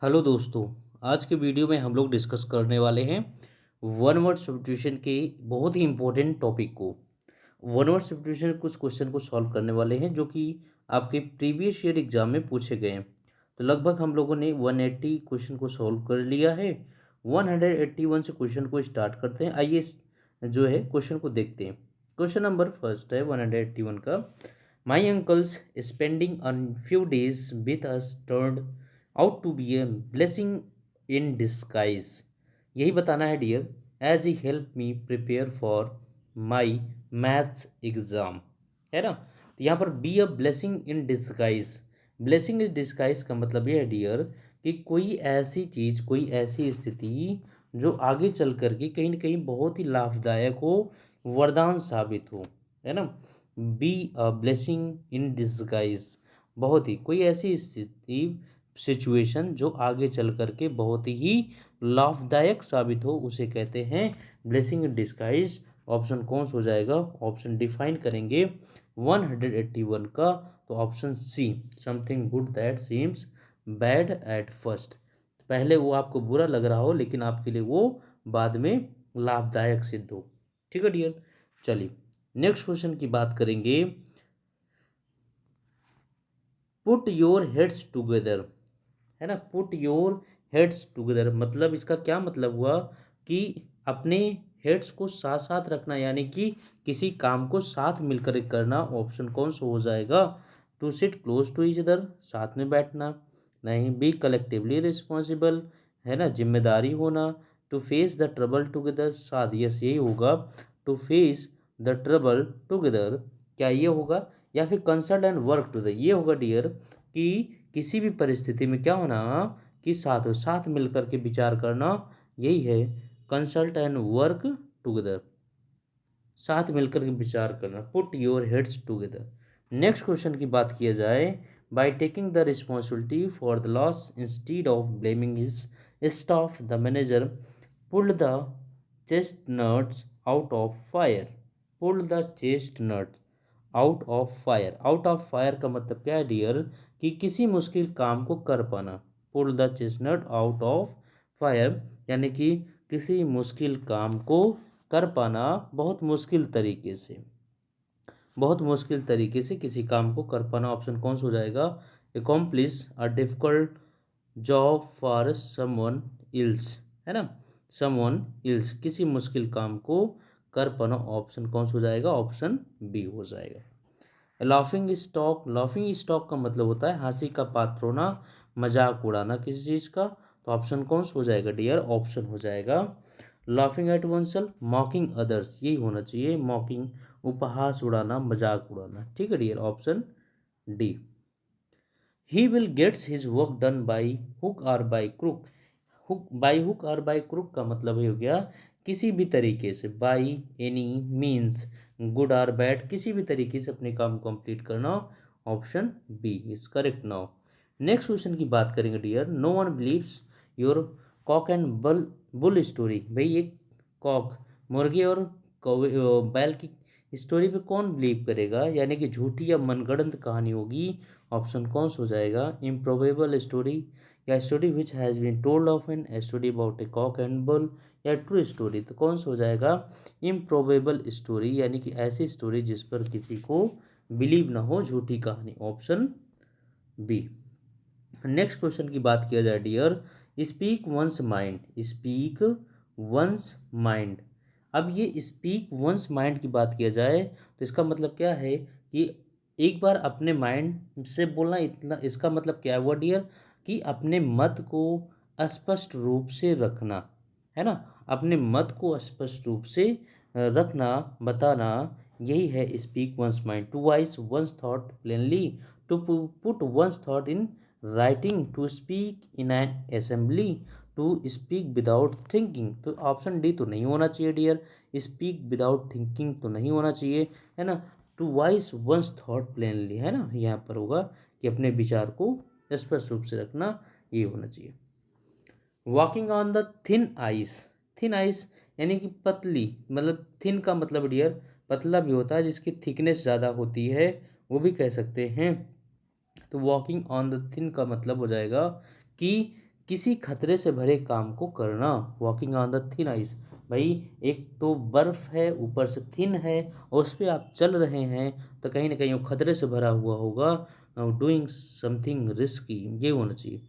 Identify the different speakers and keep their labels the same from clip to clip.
Speaker 1: Hello दोस्तों। आज के वीडियो में हम लोग डिस्कस करने वाले हैं वन वर्ड सब्स्टिट्यूशन के बहुत ही इंपॉर्टेंट टॉपिक को। वन वर्ड सब्स्टिट्यूशन कुछ क्वेश्चन को सॉल्व करने वाले हैं जो कि आपके प्रीवियस ईयर एग्जाम में पूछे गए हैं। तो लगभग हम लोगों ने 180 क्वेश्चन को सॉल्व कर लिया है। 181 से क्वेश्चन को स्टार्ट करते हैं। आइए जो है क्वेश्चन को देखते हैं। क्वेश्चन नंबर फर्स्ट है 181 का। My uncle's spending a few days with us turned out to be a blessing in disguise. यही बताना है dear. As he help me prepare for my maths exam, है ना। तो यहाँ पर be a blessing in disguise. Blessing in disguise का मतलब ये है डियर कि कोई ऐसी चीज़, कोई ऐसी स्थिति जो आगे चल कर के कहीं ना कहीं बहुत ही लाभदायक हो, वरदान साबित हो, है ना। B a blessing in disguise, बहुत ही कोई ऐसी स्थिति, सिचुएशन जो आगे चल करके बहुत ही लाभदायक साबित हो, उसे कहते हैं ब्लेसिंग इन डिस्गाइज। ऑप्शन कौन सा हो जाएगा? ऑप्शन डिफाइन करेंगे 181 का, तो option C, something good that seems bad at first. पहले वो आपको बुरा लग रहा हो लेकिन आपके लिए वो बाद में लाभदायक सिद्ध हो। ठीक है डियर। चलिए नेक्स्ट क्वेश्चन की बात करेंगे। पुट योर हेड्स टुगेदर, है ना। पुट योर हेड्स टुगेदर मतलब इसका क्या मतलब हुआ कि अपने हेड्स को साथ साथ रखना, यानी कि किसी काम को साथ मिलकर करना। ऑप्शन कौन सा हो जाएगा? To sit close to each other, साथ में बैठना। नहीं, बी कलेक्टिवली रिस्पॉन्सिबल, है ना, जिम्मेदारी होना। To face the trouble together, साथ, यस यही होगा, to face the trouble together. क्या ये होगा? या फिर कंसल्ट एंड वर्क टुगेदर, ये होगा डियर कि किसी भी परिस्थिति में क्या होना कि साथ साथ मिलकर के विचार करना, यही है कंसल्ट एंड वर्क टुगेदर, साथ मिलकर के विचार करना। Put your heads together. Next question की बात किया जाए। By taking the responsibility for the loss instead of blaming his staff, the manager pulled the chestnuts out of fire. Pulled the chestnuts out of fire. Out of fire का मतलब क्या है dear? कि किसी मुश्किल काम को कर पाना। Pull the chestnut out of fire यानी कि किसी मुश्किल काम को कर पाना, बहुत मुश्किल तरीके से, बहुत मुश्किल तरीके से किसी काम को कर पाना। ऑप्शन कौन सा हो जाएगा? Accomplish a difficult job for someone ills, है ना। समवन इल्स, किसी मुश्किल काम को कर पाना। ऑप्शन कौन सा हो जाएगा? ऑप्शन बी हो जाएगा। लाफिंग स्टॉक, लाफिंग स्टॉक का मतलब होता है हंसी का पात्र होना, मजाक उड़ाना किसी चीज़ का। तो ऑप्शन कौन सा हो जाएगा डियर? ऑप्शन हो जाएगा लाफिंग एट वनसेल्फ, मॉकिंग अदर्स, यही होना चाहिए। मॉकिंग, उपहास उड़ाना, मजाक उड़ाना। ठीक है dear, option D. He will gets his work done by hook or by crook. Hook, by hook और बाई क्रुक का मतलब ये हो गया किसी भी तरीके से, बाई एनी मीन्स, गुड और बैड, किसी भी तरीके से अपने काम को कंप्लीट करना। Option B is correct now. Next question की बात करेंगे dear. No one believes your cock and bull bull story. भाई एक कॉक, मुर्गे और बैल की स्टोरी पे कौन बिलीव करेगा, यानी कि झूठी या मनगढ़ंत कहानी होगी। ऑप्शन कौन सा हो जाएगा? इम्प्रोबेबल स्टोरी, या story which has been told of an story about a cock and bull, या ट्रू स्टोरी। तो कौन सा हो जाएगा? इम्प्रोबेबल स्टोरी, यानी कि ऐसी स्टोरी जिस पर किसी को बिलीव ना हो, झूठी कहानी। Option B. नेक्स्ट क्वेश्चन की बात किया जाए dear. Speak one's mind, speak one's mind. अब ये स्पीक वंस माइंड की बात किया जाए तो इसका मतलब क्या है कि एक बार अपने माइंड से बोलना। इतना इसका मतलब क्या है वो डियर? कि अपने मत को स्पष्ट रूप से रखना, है ना। अपने मत को स्पष्ट रूप से रखना, बताना, यही है speak one's mind. To voice one's thought plainly, to put one's thought in writing, to speak in an assembly, to speak without thinking. तो ऑप्शन डी तो नहीं होना चाहिए डियर। स्पीक विदाउट थिंकिंग तो नहीं होना चाहिए, है ना। To voice one's thought plainly, है ना, यहाँ पर होगा कि अपने विचार को स्पष्ट रूप से रखना, ये होना चाहिए। Walking on the thin ice, thin ice यानी कि पतली, मतलब थिन का मतलब डियर पतला भी होता है, जिसकी थिकनेस ज़्यादा होती है, वो भी कह सकते हैं। तो वॉकिंग ऑन द थिन का मतलब हो जाएगा कि किसी खतरे से भरे काम को करना, walking on the thin ice. भाई एक तो बर्फ़ है, ऊपर से थिन है और उस पे आप चल रहे हैं, तो कहीं ना कहीं वो खतरे से भरा हुआ होगा। डूइंग समथिंग रिस्की, ये होना चाहिए,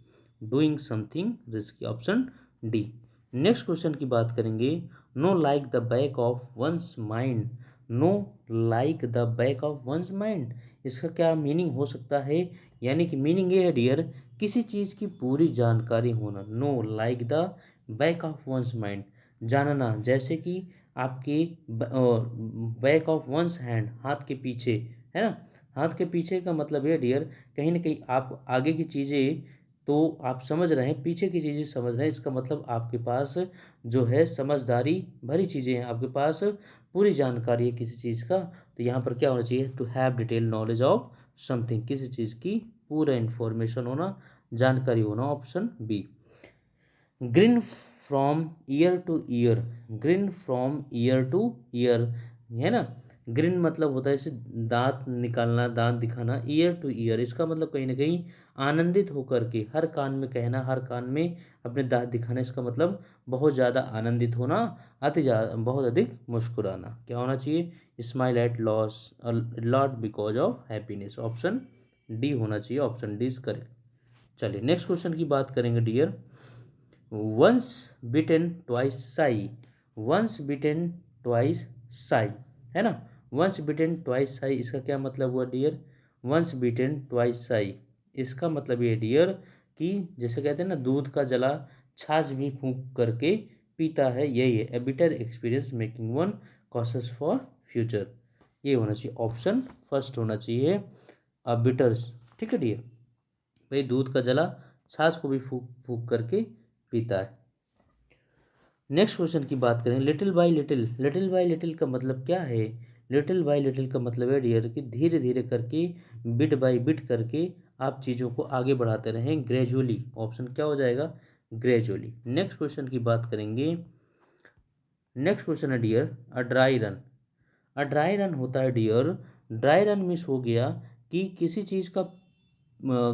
Speaker 1: doing something risky, option D. Next question की बात करेंगे। Know like the back of once mind, know like the back of once mind, इसका क्या मीनिंग हो सकता है? यानी कि मीनिंग ये है डियर, किसी चीज़ की पूरी जानकारी होना। Know like the back of once mind, जानना, जैसे कि आपके बैक ऑफ वंस हैंड, हाथ के पीछे, है ना। हाथ के पीछे का मतलब ये डियर, कहीं ना कहीं आप आगे की चीज़ें तो आप समझ रहे हैं, पीछे की चीज़ें समझ रहे हैं, इसका मतलब आपके पास जो है समझदारी भरी चीज़ें हैं, आपके पास पूरी जानकारी है किसी चीज़ का। तो यहाँ पर क्या होना चाहिए? To have detail knowledge of something, किसी चीज़ की पूरा इन्फॉर्मेशन होना, जानकारी होना, option B. Green from year to year, green from year to year, है ना। ग्रीन मतलब होता है जैसे दांत निकालना, दांत दिखाना, ईयर टू ईयर इसका मतलब कहीं ना कहीं आनंदित होकर के, हर कान में कहना, हर कान में अपने दांत दिखाना, इसका मतलब बहुत ज़्यादा आनंदित होना, अति ज़्यादा, बहुत अधिक मुस्कुराना। क्या होना चाहिए? Smile at loss lot because of happiness, option D होना चाहिए, ऑप्शन डी इज करेक्ट। चलिए नेक्स्ट क्वेश्चन की बात करेंगे डियर। वंस बिटेन ट्वाइस साई, वंस बिटेन ट्वाइस साई, है ना। वंस बिटेन ट्वाइस साई, इसका क्या मतलब हुआ डियर? वंस बिटेन ट्वाइस साई, इसका मतलब ये डियर कि जैसे कहते हैं ना, दूध का जला छाछ भी फूंक करके पीता है, यही है। A bitter experience making one cautious for future, ये होना चाहिए, ऑप्शन फर्स्ट होना चाहिए, अ बिटर्स। ठीक है डियर, भाई दूध का जला छाछ को भी फूंक फूंक करके पीता है। नेक्स्ट क्वेश्चन की बात करें। Little bye little, little bye little का मतलब क्या है? लिटिल बाय लिटिल का मतलब है डियर कि धीरे धीरे करके, बिट बाय बिट करके आप चीज़ों को आगे बढ़ाते रहें, ग्रेजुअली, ऑप्शन क्या हो जाएगा? ग्रेजुअली। नेक्स्ट क्वेश्चन की बात करेंगे। नेक्स्ट क्वेश्चन है dear, a dry run, a dry run होता है डियर, ड्राई रन मिस हो गया कि किसी चीज़ का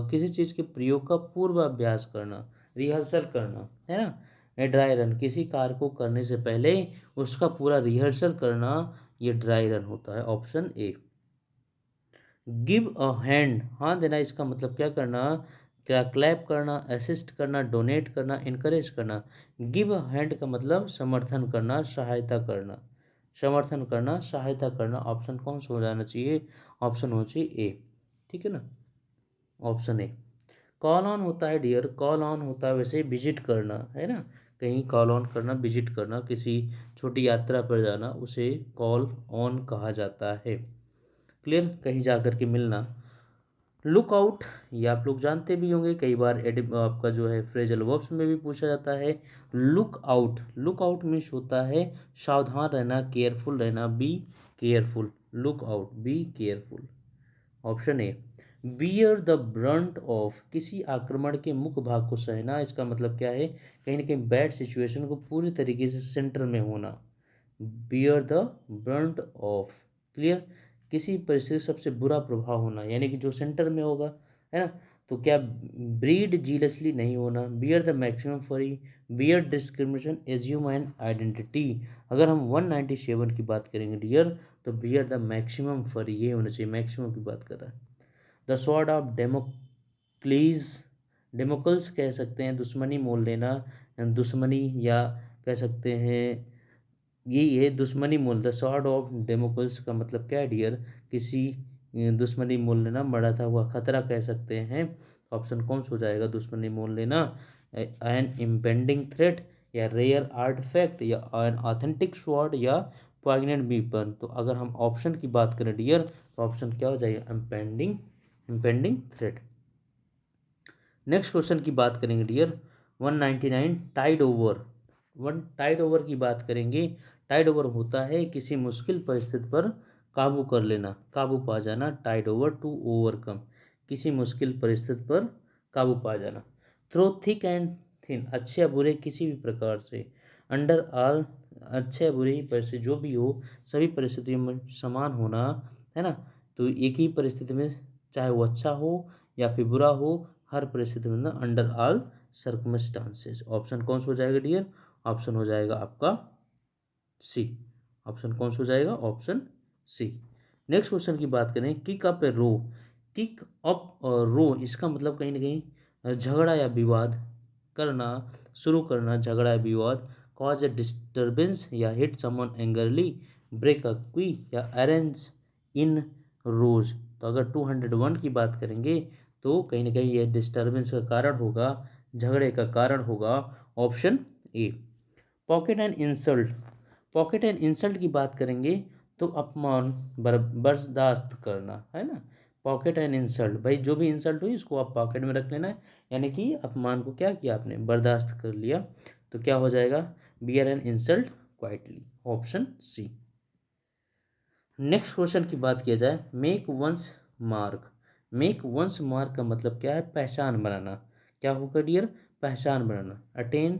Speaker 1: किसी चीज़ के प्रयोग का पूर्वाभ्यास करना, रिहर्सल करना, है ना। ए ड्राई रन, किसी कार्य को करने से पहले उसका पूरा रिहर्सल करना, ये ड्राई रन होता है, option A. Give a hand, हाँ देना, इसका मतलब क्या करना? क्या क्लैप करना, असिस्ट करना, डोनेट करना, इनकरेज करना। गिव अ हैंड का मतलब समर्थन करना, सहायता करना, समर्थन करना, सहायता करना, ऑप्शन कौन सा हो जाना चाहिए? ऑप्शन होना चाहिए ए, ठीक है ना, ऑप्शन ए। कॉल ऑन होता है डियर, कॉल ऑन होता है वैसे विजिट करना, है ना। कहीं कॉल ऑन करना, विजिट करना, किसी छोटी यात्रा पर जाना, उसे कॉल ऑन कहा जाता है। क्लियर, कहीं जा कर के मिलना। लुक आउट, ये आप लोग जानते भी होंगे, कई बार आपका जो है फ्रेजल वर्ब्स में भी पूछा जाता है। Look out, look out means होता है सावधान रहना, केयरफुल रहना, be careful, look out, be careful, option A. Bear the Brunt of, किसी आक्रमण के मुख्य भाग को सहना, इसका मतलब क्या है? कहीं ना कहीं बैड सिचुएशन को पूरी तरीके से सेंटर में होना, bear the Brunt of. Clear, किसी परिस्थिति से सबसे बुरा प्रभाव होना, यानी कि जो सेंटर में होगा, है ना। तो क्या? ब्रीड जीलसली नहीं होना, bear the maximum fury, bear discrimination, assume an identity. अगर हम 197 की बात करेंगे डियर, तो बियर द मैक्सिमम फरी, ये होना चाहिए, मैक्सिमम की बात कर रहा है। द स्वॉर्ड ऑफ डेमोक्लीज, डेमोकल्स कह सकते हैं, दुश्मनी मोल लेना, दुश्मनी, या कह सकते हैं यही है, दुश्मनी मोल। द स्वॉर्ड ऑफ डेमोकल्स का मतलब क्या है डियर? किसी दुश्मनी मोल लेना, बढ़ता हुआ खतरा कह सकते हैं। ऑप्शन कौन सा हो जाएगा? दुश्मनी मोल लेना, एन इम्पेंडिंग थ्रेट, या रेयर आर्टिफैक्ट, या एन ऑथेंटिक स्वॉर्ड, या पॉइगनेंट वीपन। तो अगर हम ऑप्शन की बात करें डियर, तो ऑप्शन क्या हो जाएगा? Impending, impending threat. Next question की बात करेंगे dear. 199, tide over, one tide over की बात करेंगे। टाइड ओवर होता है किसी मुश्किल परिस्थिति पर काबू कर लेना, काबू पा जाना, टाइड ओवर, टू ओवरकम, किसी मुश्किल परिस्थिति पर काबू पा जाना। थ्रो थिक एंड थिन, अच्छे या बुरे किसी भी प्रकार से, अंडर ऑल, अच्छे या बुरे ही परिस्थिति जो भी हो, सभी परिस्थितियों में समान होना, है ना। तो एक ही परिस्थिति में, चाहे वो अच्छा हो या फिर बुरा हो, हर परिस्थिति में ना अंडर ऑल सर्कमस्टांसेस। ऑप्शन कौन सा हो जाएगा डियर? ऑप्शन हो जाएगा आपका सी। ऑप्शन कौन सा हो जाएगा? Option C. नेक्स्ट क्वेश्चन की बात करें, किक अप ए रो। किक अप रो, इसका मतलब कहीं ना कहीं झगड़ा या विवाद करना, शुरू करना, झगड़ा या विवाद। कॉज ए डिस्टर्बेंस या हिट समवन एंगरली, ब्रेक अ क्वी या अरेंज इन रोज। तो अगर 201 की बात करेंगे तो कहीं ना कहीं ये डिस्टर्बेंस का कारण होगा, झगड़े का कारण होगा। Option A. Pocket and insult. Pocket and insult की बात करेंगे तो अपमान बर्दाश्त करना, है ना। पॉकेट एंड इंसल्ट, भाई जो भी इंसल्ट हुई इसको आप पॉकेट में रख लेना है, यानी कि अपमान को क्या किया आपने? बर्दाश्त कर लिया। तो क्या हो जाएगा? Bear and insult quietly. Option C. Next question की बात किया जाए, make one's mark. Make one's mark का मतलब क्या है? पहचान बनाना। क्या होगा डियर? पहचान बनाना। अटेन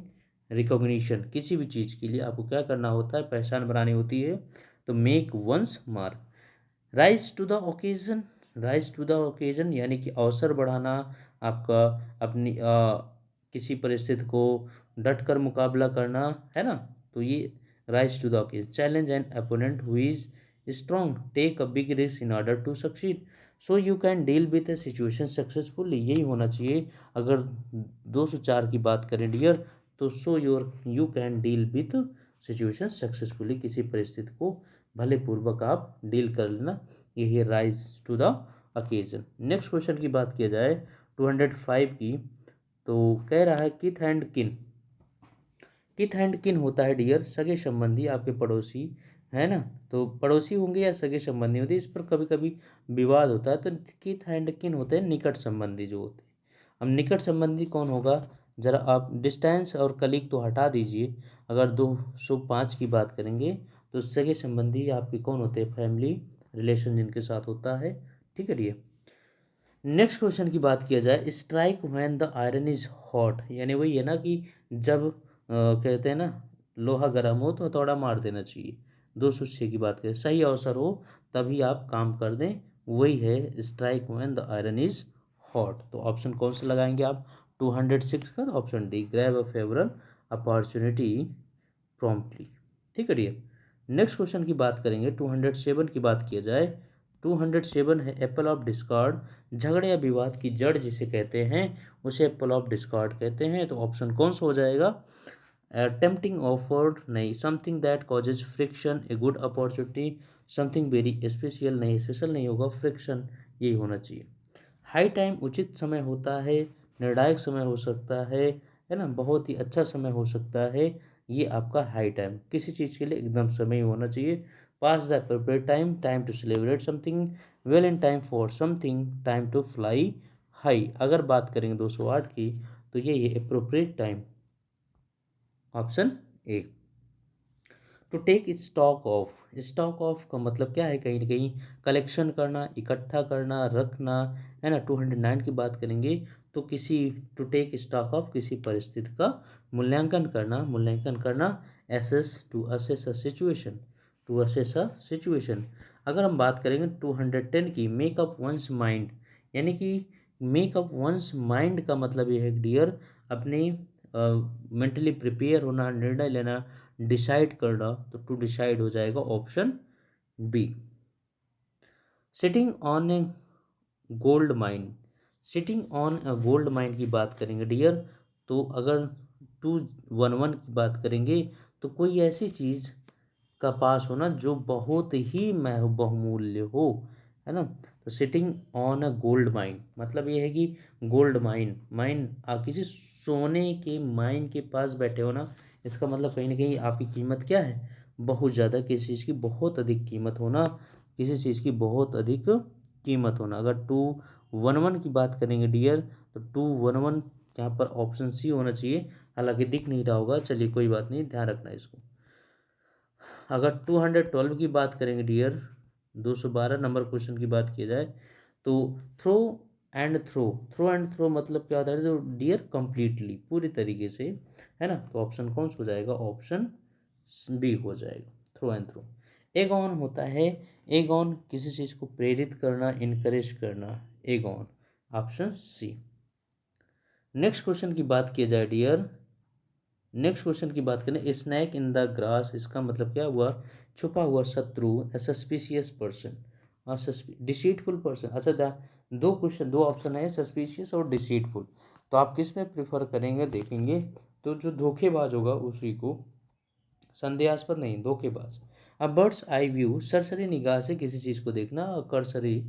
Speaker 1: रिकॉग्निशन, किसी भी चीज़ के लिए आपको क्या करना होता है? पहचान बनानी होती है। तो make one's mark. Rise to the occasion. Rise to the occasion यानी कि अवसर बढ़ाना, आपका अपनी किसी परिस्थिति को डट कर मुकाबला करना, है ना। तो ये rise to the occasion. Challenge an opponent who is strong, take a big risk in order to succeed, so you can deal with a situation successfully. यही होना चाहिए। अगर 204 की बात करें डियर, तो सो you can deal with situation successfully, किसी परिस्थिति को भले पूर्वक आप डील कर लेना, यही rise to the occasion. Next question की बात किया जाए 205 की, तो कह रहा है किथ एंड किन। किथ एंड किन होता है डियर सगे संबंधी, आपके पड़ोसी, है ना। तो पड़ोसी होंगे या सगे संबंधी होते हैं, इस पर कभी कभी विवाद होता है। तो किथ एंड किन होते हैं निकट संबंधी जो होते हैं। अब निकट संबंधी कौन होगा? जरा आप डिस्टेंस और कलीग तो हटा दीजिए। अगर 205 की बात करेंगे तो सगे संबंधी आपके कौन होते हैं? फैमिली रिलेशन जिनके साथ होता है, ठीक है डियर। नेक्स्ट क्वेश्चन की बात किया जाए, strike when the iron is hot, यानी वही है ना कि जब कहते हैं ना लोहा गर्म हो तो हथौड़ा मार देना चाहिए। 206 की बात करें, सही अवसर हो तभी आप काम कर दें, वही है strike when the iron is hot. तो ऑप्शन कौन सा लगाएंगे आप 206 का? Option D, grab a favourable opportunity promptly, ठीक है डियर। नेक्स्ट क्वेश्चन की बात करेंगे 207 की बात किया जाए। 207 है एप्पल ऑफ डिस्कार्ड, झगड़े या विवाद की जड़ जिसे कहते हैं उसे एप्पल ऑफ डिस्कार्ड कहते हैं। तो ऑप्शन कौन सा हो जाएगा? टेम्पटिंग ऑफर नहीं, something that causes friction, a good opportunity, something very special नहीं, स्पेशल नहीं होगा, फ्रिक्शन यही होना चाहिए। हाई टाइम उचित समय होता है, निर्णायक समय हो सकता है ना, बहुत ही अच्छा समय हो सकता है, ये आपका हाई टाइम। किसी चीज़ के लिए एकदम समय होना चाहिए। Pass the appropriate time, time to celebrate something, well in time for something, time to fly high. अगर बात करेंगे 208 की तो ये appropriate time. Option A. To take stock of. Stock of का मतलब क्या है? कहीं ना कहीं कलेक्शन करना, इकट्ठा करना, रखना, है ना। 209 की बात करेंगे तो किसी टू टेक स्टॉक ऑफ, किसी परिस्थिति का मूल्यांकन करना, मूल्यांकन करना। Assess, to assess a situation, to assess a situation. अगर हम बात करेंगे 210 की, मेक अप वंस माइंड, यानी कि मेक अप वंस माइंड का मतलब ये है डियर अपने मेंटली प्रिपेयर होना, निर्णय लेना, डिसाइड करना। तो टू डिसाइड हो जाएगा option B. Sitting on a gold mine. Sitting on a gold mine की बात करेंगे डियर, तो अगर 211 की बात करेंगे तो कोई ऐसी चीज़ का पास होना जो बहुत ही बहुमूल्य हो, है ना। तो sitting on a gold mine मतलब ये है कि गोल्ड माइन, माइन आप किसी सोने के माइन के पास बैठे हो ना, इसका मतलब कहीं ना कहीं आपकी कीमत क्या है? बहुत ज़्यादा, किसी चीज़ की बहुत अधिक कीमत होना, किसी चीज़ की बहुत अधिक कीमत होना। अगर 211 की बात करेंगे डियर, तो 211 यहाँ पर ऑप्शन सी होना चाहिए, हालांकि दिख नहीं रहा होगा, चलिए कोई बात नहीं, ध्यान रखना इसको। अगर 212 की बात करेंगे डियर, 212 नंबर क्वेश्चन की बात की जाए तो through and through. Through and through मतलब क्या होता है? तो डियर कंप्लीटली, पूरी तरीके से, है ना। तो ऑप्शन कौन सा हो जाएगा? ऑप्शन बी हो जाएगा, थ्रो एंड थ्रो। एगॉन होता है, एगॉन किसी चीज़ को प्रेरित करना, इनकरेज करना, egg on. Option C. Next question की बात किया जाए डियर, नेक्स्ट क्वेश्चन की बात करें, स्नैक इन द ग्रास, इसका मतलब क्या हुआ, छुपा हुआ शत्रु, ए सस्पिशियस पर्सन, डिसीटफुल पर्सन। अच्छा दो क्वेश्चन, दो ऑप्शन है, सस्पिशियस और डिसीटफुल, तो आप किस में प्रिफर करेंगे देखेंगे, तो जो धोखेबाज होगा उसी को, संदेहास्पद नहीं, धोखेबाज। अब बर्ड्स आई व्यू, सरसरी निगाह से किसी चीज़ को देखना, और कर्सरी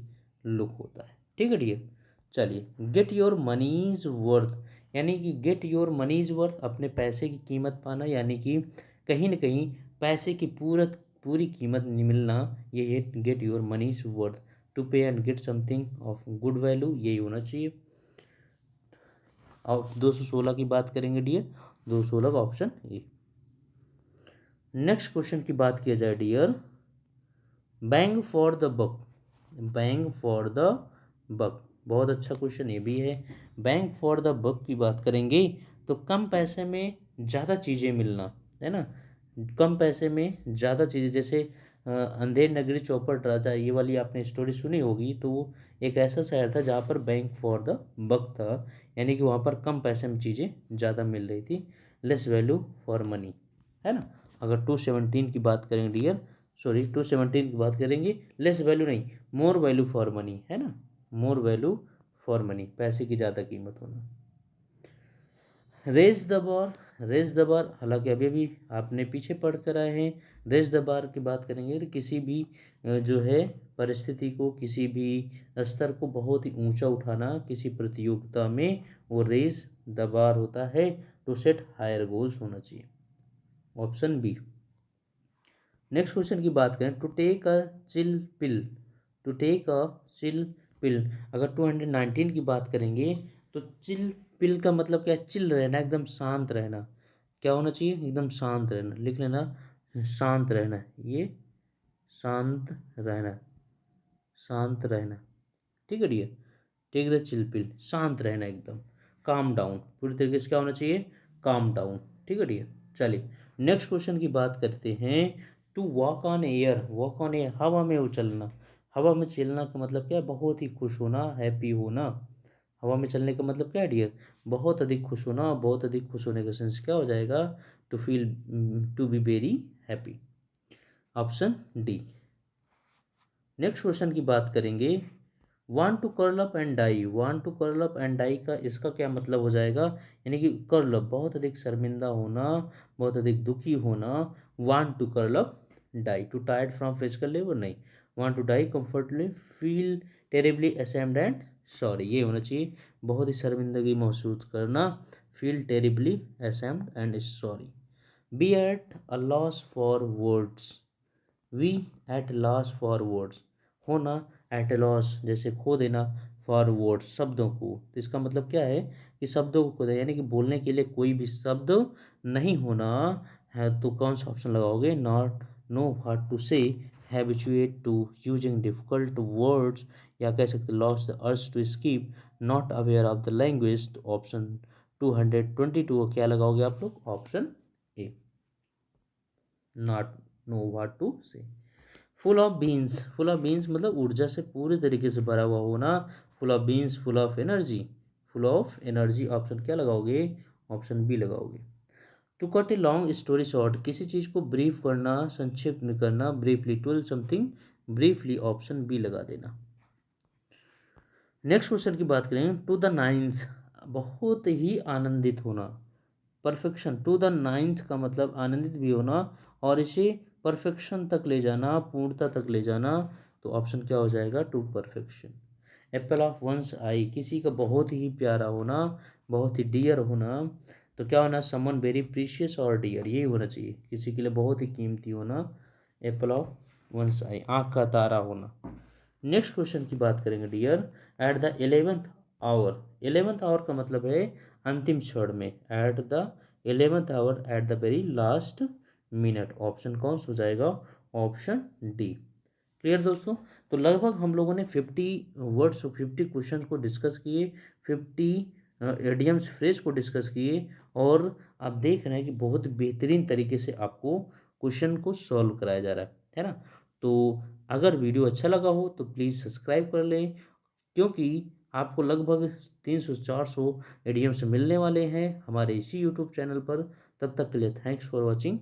Speaker 1: लुक होता है, ठीक है डियर। चलिए, गेट योर मनीज वर्थ, यानी कि गेट योर मनीज वर्थ, अपने पैसे की कीमत पाना, यानी कि कहीं ना कहीं पैसे की पूरी कीमत मिलना, ये है गेट योर मनीज वर्थ, टू पे and get something of good value, यही होना चाहिए। और 216 की बात करेंगे डियर, 216 का ऑप्शन ए। नेक्स्ट क्वेश्चन की बात किया जाए dear, bang for the buck, bang for the buck, बहुत अच्छा क्वेश्चन ये भी है। बैंक फॉर द बक की बात करेंगे तो कम पैसे में ज़्यादा चीज़ें मिलना, है ना, कम पैसे में ज़्यादा चीज़ें, जैसे अंधेर नगरी चौपट राजा, ये वाली आपने स्टोरी सुनी होगी, तो वो एक ऐसा शहर था जहाँ पर बैंक फॉर द बक था, यानी कि वहाँ पर कम पैसे में चीज़ें ज़्यादा मिल रही थी, लेस वैल्यू फॉर मनी, है ना। अगर 217 की बात करेंगे डियर, सॉरी 217 की बात करेंगे, लेस वैल्यू नहीं, मोर वैल्यू फॉर मनी, है ना, मोर वैल्यू फॉर मनी, पैसे की ज़्यादा कीमत होना। Raise the bar, raise the bar, हालांकि अभी भी आपने पीछे पढ़ कर आए हैं, रेज द बार की बात करेंगे तो किसी भी जो है परिस्थिति को, किसी भी स्तर को बहुत ही ऊंचा उठाना, किसी प्रतियोगिता में वो रेज द बार होता है, टू सेट हायर गोल्स होना चाहिए, ऑप्शन बी। नेक्स्ट क्वेश्चन की बात करें, to take a chill pill, to take a chill pill, अगर 219 की बात करेंगे तो चिल पिल का मतलब क्या है, चिल रहना, एकदम शांत रहना, क्या होना चाहिए, एकदम शांत रहना, लिख लेना, शांत रहना, ये शांत रहना, शांत रहना, ठीक है dear, take the chill pill, शांत रहना एकदम, काम डाउन, पूरी तरीके से क्या होना चाहिए, काम डाउन, ठीक है डियर। चलिए, नेक्स्ट क्वेश्चन की बात करते हैं, to walk on air, walk on air, हवा में उछलना, हवा में चलना का मतलब क्या है, बहुत ही खुश होना, हैप्पी होना, हवा में चलने का मतलब क्या है डियर, बहुत अधिक खुश होना, बहुत अधिक खुश होने का सेंस क्या हो जाएगा, to feel, to be very happy, option D. Next question की बात करेंगे, want to curl up and die, want to curl up and die का इसका क्या मतलब हो जाएगा, यानी कि कर्ल अप, बहुत अधिक शर्मिंदा होना, बहुत अधिक दुखी होना, want to curl up, die, too tired from physical labour नहीं, want to die comfortably, feel terribly ashamed and sorry, ये होना चाहिए, बहुत ही शर्मिंदगी महसूस करना, feel terribly ashamed and sorry. Be at a loss for words, be at loss for words, होना एट ए लॉस, जैसे खो देना, फॉर वर्ड्स, शब्दों को, तो इसका मतलब क्या है कि शब्दों को खो देना, यानी कि बोलने के लिए कोई भी शब्द नहीं होना है, तो कौन सा ऑप्शन लगाओगे, not know what to say, habituate to using difficult words, या कह सकते loss the urge to skip, not aware of the language, तो ऑप्शन 222 को क्या लगाओगे आप लोग, option A, not know what to say. Full of beans, full of beans मतलब ऊर्जा से पूरी तरीके से भरा हुआ होना, full of beans, full of energy, full of energy, option क्या लगाओगे, ऑप्शन बी लगाओगे। To cut a long story short, किसी चीज़ को ब्रीफ करना, संक्षिप्त में करना, briefly, to something briefly, option B लगा देना। नेक्स्ट क्वेश्चन की बात करें, टू द नाइन्थ, बहुत ही आनंदित होना, परफेक्शन, टू द नाइन्थ का मतलब आनंदित भी होना, और इसे परफेक्शन तक ले जाना, पूर्णता तक ले जाना, तो ऑप्शन क्या हो जाएगा, to perfection. Apple of one's eye, किसी का बहुत ही प्यारा होना, बहुत ही डियर होना, तो क्या होना, समवन वेरी प्रीशियस और डियर, यही होना चाहिए, किसी के लिए बहुत ही कीमती होना, एप्पल ऑफ वंस आई, आँख का तारा होना। नेक्स्ट क्वेश्चन की बात करेंगे dear, at the 11th hour, 11th hour का मतलब है अंतिम क्षण में, at the 11th hour, at the very last minute, option कौन सा हो जाएगा, ऑप्शन डी। क्लियर दोस्तों, तो लगभग हम लोगों ने 50 वर्ड्स, 50 क्वेश्चन को डिस्कस किए, 50 एडियम्स फ्रेज को डिस्कस किए, और आप देख रहे हैं कि बहुत बेहतरीन तरीके से आपको क्वेश्चन को सॉल्व कराया जा रहा है ना। तो अगर वीडियो अच्छा लगा हो तो प्लीज़ सब्सक्राइब कर लें, क्योंकि आपको लगभग 300-400 इडियम्स मिलने वाले हैं हमारे इसी यूट्यूब चैनल पर। तब तक के लिए थैंक्स फॉर वॉचिंग।